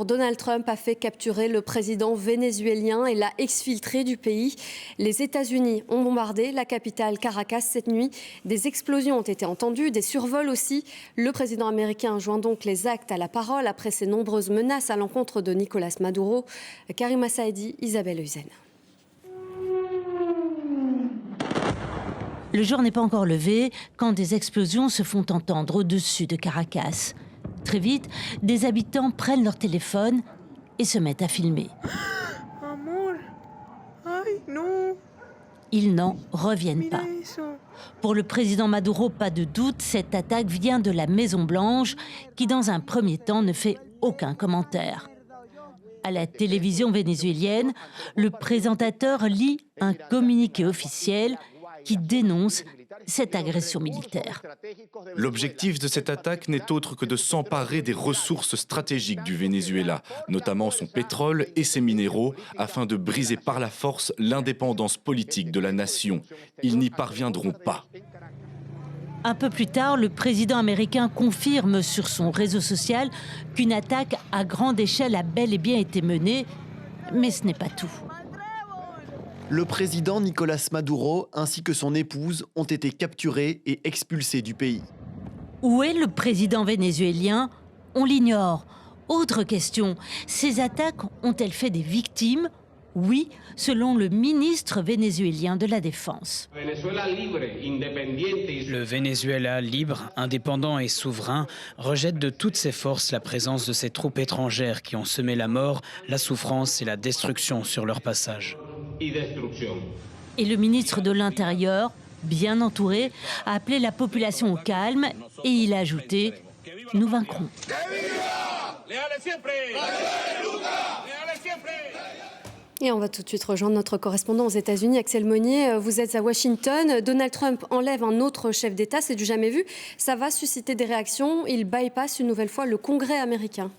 jours, Donald Trump a fait capturer le président vénézuélien et l'a exfiltré du pays. Les États-Unis ont bombardé la capitale Caracas cette nuit. Des explosions ont été entendues, des survols aussi. Le président américain joint donc les actes à la parole après ses nombreuses menaces à l'encontre de Nicolas Maduro. Karima Saïdi, Isabelle Huzen. Le jour n'est pas encore levé quand des explosions se font entendre au-dessus de Caracas. Très vite, des habitants prennent leur téléphone et se mettent à filmer. Amor. Ay, non. Ils n'en reviennent pas. Pour le président Maduro, pas de doute, cette attaque vient de la Maison-Blanche, qui dans un premier temps ne fait aucun commentaire. À la télévision vénézuélienne, le présentateur lit un communiqué officiel qui dénonce cette agression militaire. L'objectif de cette attaque n'est autre que de s'emparer des ressources stratégiques du Venezuela, notamment son pétrole et ses minéraux, afin de briser par la force l'indépendance politique de la nation. Ils n'y parviendront pas. Un peu plus tard, le président américain confirme sur son réseau social qu'une attaque à grande échelle a bel et bien été menée, mais ce n'est pas tout. Le président Nicolas Maduro ainsi que son épouse ont été capturés et expulsés du pays. Où est le président vénézuélien? On l'ignore. Autre question, ces attaques ont-elles fait des victimes? Oui, selon le ministre vénézuélien de la Défense. Le Venezuela libre, indépendant et souverain rejette de toutes ses forces la présence de ces troupes étrangères qui ont semé la mort, la souffrance et la destruction sur leur passage. Et le ministre de l'Intérieur, bien entouré, a appelé la population au calme et il a ajouté « Nous vaincrons ». Et on va tout de suite rejoindre notre correspondant aux États-Unis, Axel Monnier. Vous êtes à Washington. Donald Trump enlève un autre chef d'État, c'est du jamais vu. Ça va susciter des réactions. Il bypasse une nouvelle fois le Congrès américain.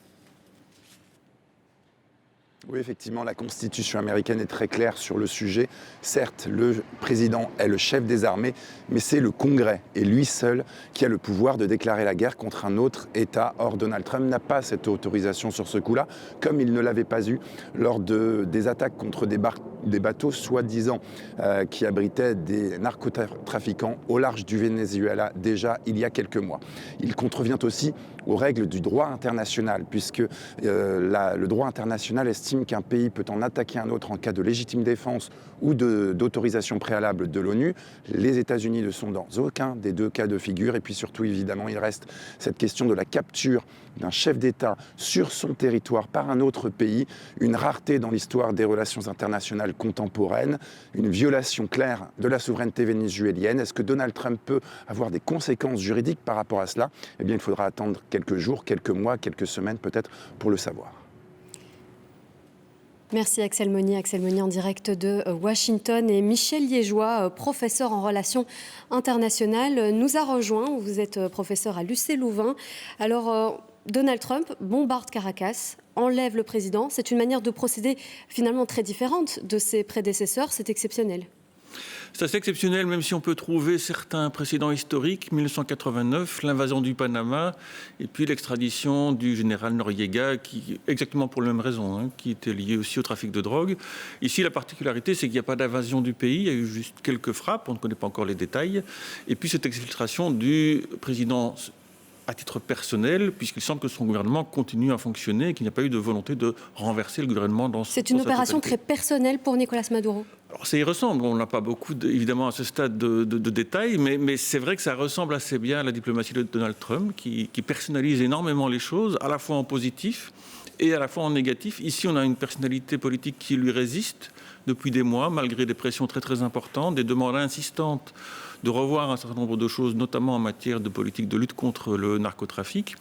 Oui, effectivement, la Constitution américaine est très claire sur le sujet. Certes, le président est le chef des armées, mais c'est le Congrès, et lui seul, qui a le pouvoir de déclarer la guerre contre un autre État. Or, Donald Trump n'a pas cette autorisation sur ce coup-là, comme il ne l'avait pas eu lors des attaques contre des bateaux soi-disant qui abritaient des narcotrafiquants au large du Venezuela, déjà il y a quelques mois. Il contrevient aussi aux règles du droit international, puisque le droit international estime qu'un pays peut en attaquer un autre en cas de légitime défense ou d'autorisation préalable de l'ONU. Les États-Unis ne sont dans aucun des deux cas de figure. Et puis surtout, évidemment, il reste cette question de la capture d'un chef d'État sur son territoire par un autre pays, une rareté dans l'histoire des relations internationales contemporaines, une violation claire de la souveraineté vénézuélienne. Est-ce que Donald Trump peut avoir des conséquences juridiques par rapport à cela? Eh bien, il faudra attendre quelques jours, quelques mois, quelques semaines peut-être pour le savoir. Merci Axel Monnier en direct de Washington. Et Michel Liégeois, professeur en relations internationales, nous a rejoint. Vous êtes professeur à l'UC Louvain. Alors, Donald Trump bombarde Caracas, enlève le président. C'est une manière de procéder finalement très différente de ses prédécesseurs. C'est exceptionnel. C'est assez exceptionnel, même si on peut trouver certains précédents historiques, 1989, l'invasion du Panama, et puis l'extradition du général Noriega, qui, exactement pour la même raison, qui était lié aussi au trafic de drogue. Ici, la particularité, c'est qu'il n'y a pas d'invasion du pays, il y a eu juste quelques frappes, on ne connaît pas encore les détails, et puis cette exfiltration du président à titre personnel, puisqu'il semble que son gouvernement continue à fonctionner et qu'il n'y a pas eu de volonté de renverser le gouvernement dans C'est une opération très personnelle pour Nicolas Maduro. Alors ça y ressemble, on n'a pas beaucoup, évidemment, à ce stade de détails, mais c'est vrai que ça ressemble assez bien à la diplomatie de Donald Trump, qui personnalise énormément les choses, à la fois en positif et à la fois en négatif. Ici, on a une personnalité politique qui lui résiste depuis des mois, malgré des pressions très très importantes, des demandes insistantes de revoir un certain nombre de choses, notamment en matière de politique de lutte contre le narcotrafic.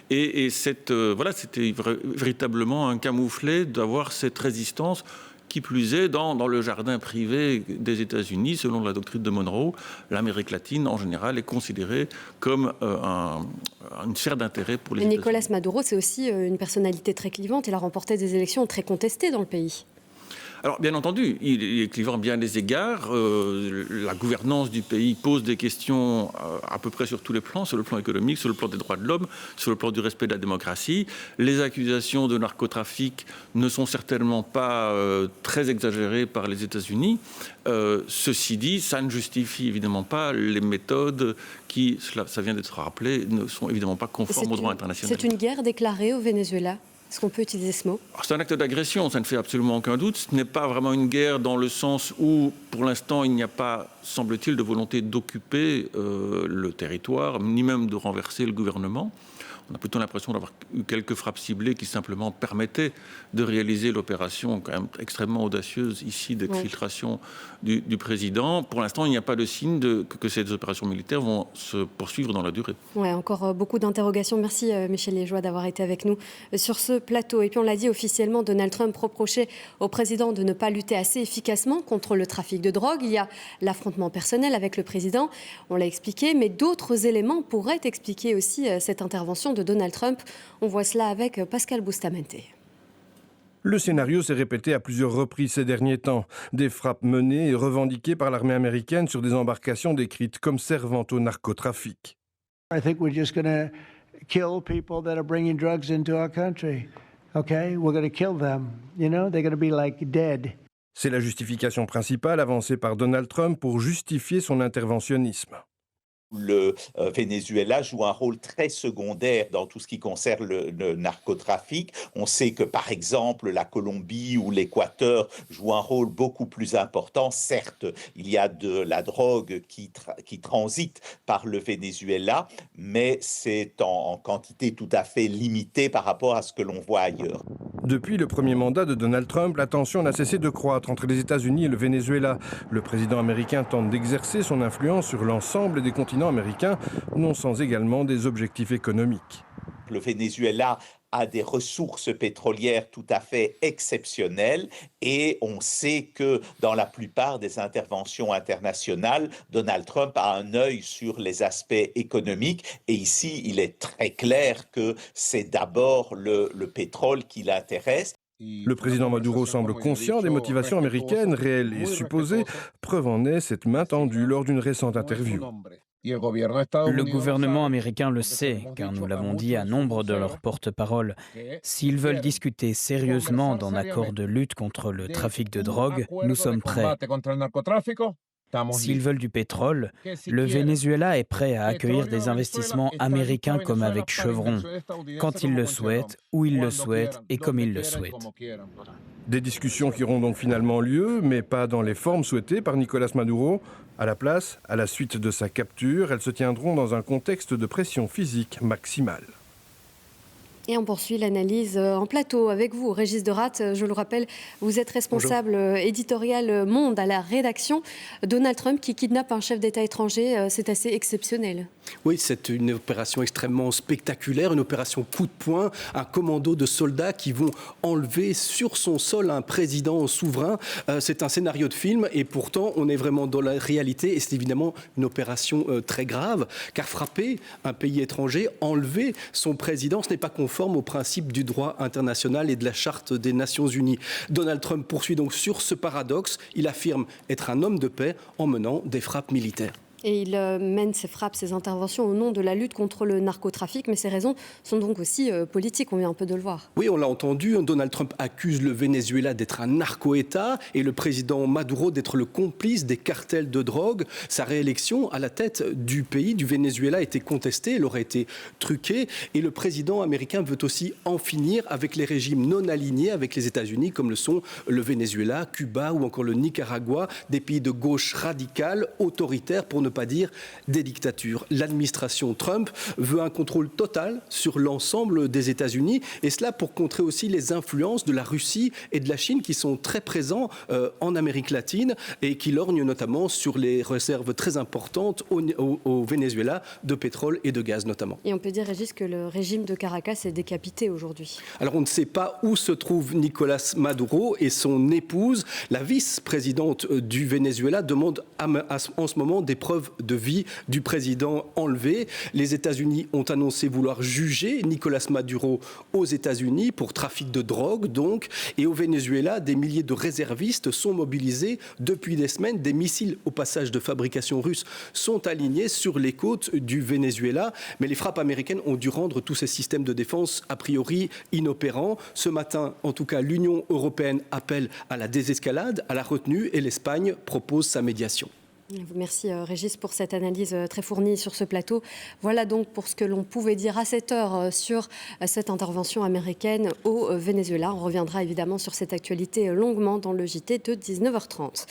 Et c'était véritablement un camouflet d'avoir cette résistance, qui plus est dans le jardin privé des États-Unis. Selon la doctrine de Monroe, l'Amérique latine, en général, est considérée comme une sphère d'intérêt pour les États-Unis. Nicolas Maduro, c'est aussi une personnalité très clivante. Il a remporté des élections très contestées dans le pays. Alors, bien entendu, il est clivant à bien des égards. La gouvernance du pays pose des questions à peu près sur tous les plans, sur le plan économique, sur le plan des droits de l'homme, sur le plan du respect de la démocratie. Les accusations de narcotrafic ne sont certainement pas très exagérées par les États-Unis. Ceci dit, ça ne justifie évidemment pas les méthodes qui, ça vient d'être rappelé, ne sont évidemment pas conformes au droit international. C'est une guerre déclarée au Venezuela ? Est-ce qu'on peut utiliser ce mot ? C'est un acte d'agression, ça ne fait absolument aucun doute. Ce n'est pas vraiment une guerre dans le sens où, pour l'instant, il n'y a pas, semble-t-il, de volonté d'occuper le territoire, ni même de renverser le gouvernement. On a plutôt l'impression d'avoir eu quelques frappes ciblées qui simplement permettaient de réaliser l'opération quand même extrêmement audacieuse ici d'exfiltration du président. Pour l'instant, il n'y a pas de signe que ces opérations militaires vont se poursuivre dans la durée. Ouais, encore beaucoup d'interrogations. Merci Michel Liégeois d'avoir été avec nous sur ce plateau. Et puis on l'a dit officiellement, Donald Trump reprochait au président de ne pas lutter assez efficacement contre le trafic de drogue. Il y a l'affrontement personnel avec le président, on l'a expliqué, mais d'autres éléments pourraient expliquer aussi cette intervention de Donald Trump. On voit cela avec Pascal Bustamante. Le scénario s'est répété à plusieurs reprises ces derniers temps. Des frappes menées et revendiquées par l'armée américaine sur des embarcations décrites comme servant au narcotrafic. I think we're just going to kill people that are bringing drugs into our country. Okay? We're going to kill them. You know, they're going to be like dead. C'est la justification principale avancée par Donald Trump pour justifier son interventionnisme. Le Venezuela joue un rôle très secondaire dans tout ce qui concerne le narcotrafic. On sait que, par exemple, la Colombie ou l'Équateur jouent un rôle beaucoup plus important. Certes, il y a de la drogue qui transite par le Venezuela, mais c'est en quantité tout à fait limitée par rapport à ce que l'on voit ailleurs. Depuis le premier mandat de Donald Trump, la tension n'a cessé de croître entre les États-Unis et le Venezuela. Le président américain tente d'exercer son influence sur l'ensemble des continents américains, non sans également des objectifs économiques. Le Venezuela a des ressources pétrolières tout à fait exceptionnelles et on sait que dans la plupart des interventions internationales, Donald Trump a un œil sur les aspects économiques et ici, il est très clair que c'est d'abord le pétrole qui l'intéresse. Le président Maduro semble conscient des motivations américaines, réelles et supposées. Preuve en est cette main tendue lors d'une récente interview. Le gouvernement américain le sait, car nous l'avons dit à nombre de leurs porte-paroles. S'ils veulent discuter sérieusement d'un accord de lutte contre le trafic de drogue, nous sommes prêts. S'ils veulent du pétrole, le Venezuela est prêt à accueillir des investissements américains comme avec Chevron, quand ils le souhaitent, où ils le souhaitent et comme ils le souhaitent. Des discussions qui auront donc finalement lieu, mais pas dans les formes souhaitées par Nicolás Maduro. À la place, à la suite de sa capture, elles se tiendront dans un contexte de pression physique maximale. Et on poursuit l'analyse en plateau avec vous, Régis Deratte. Je le rappelle, vous êtes responsable éditorial Monde à la rédaction. Donald Trump qui kidnappe un chef d'État étranger, c'est assez exceptionnel. Oui, c'est une opération extrêmement spectaculaire, une opération coup de poing, un commando de soldats qui vont enlever sur son sol un président souverain. C'est un scénario de film et pourtant on est vraiment dans la réalité et c'est évidemment une opération très grave car frapper un pays étranger, enlever son président, ce n'est pas conforme aux principes du droit international et de la Charte des Nations Unies. Donald Trump poursuit donc sur ce paradoxe. Il affirme être un homme de paix en menant des frappes militaires. Et il mène ses frappes, ses interventions au nom de la lutte contre le narcotrafic, mais ces raisons sont donc aussi politiques, on vient un peu de le voir. Oui, on l'a entendu, Donald Trump accuse le Venezuela d'être un narco-État et le président Maduro d'être le complice des cartels de drogue. Sa réélection à la tête du pays, du Venezuela, a été contestée, elle aurait été truquée et le président américain veut aussi en finir avec les régimes non alignés avec les États-Unis, comme le sont le Venezuela, Cuba ou encore le Nicaragua, des pays de gauche radicale, autoritaires pour ne pas dire des dictatures. L'administration Trump veut un contrôle total sur l'ensemble des États-Unis et cela pour contrer aussi les influences de la Russie et de la Chine qui sont très présents en Amérique latine et qui lorgnent notamment sur les réserves très importantes au Venezuela de pétrole et de gaz notamment. Et on peut dire, Régis, que le régime de Caracas est décapité aujourd'hui. Alors on ne sait pas où se trouve Nicolás Maduro et son épouse, la vice-présidente du Venezuela, demande en ce moment des preuves preuve de vie du président enlevé. Les États-Unis ont annoncé vouloir juger Nicolás Maduro aux États-Unis pour trafic de drogue, donc. Et au Venezuela, des milliers de réservistes sont mobilisés depuis des semaines. Des missiles au passage de fabrication russe sont alignés sur les côtes du Venezuela. Mais les frappes américaines ont dû rendre tous ces systèmes de défense a priori inopérants. Ce matin, en tout cas, l'Union européenne appelle à la désescalade, à la retenue, et l'Espagne propose sa médiation. Merci Régis pour cette analyse très fournie sur ce plateau. Voilà donc pour ce que l'on pouvait dire à cette heure sur cette intervention américaine au Venezuela. On reviendra évidemment sur cette actualité longuement dans le JT de 19h30.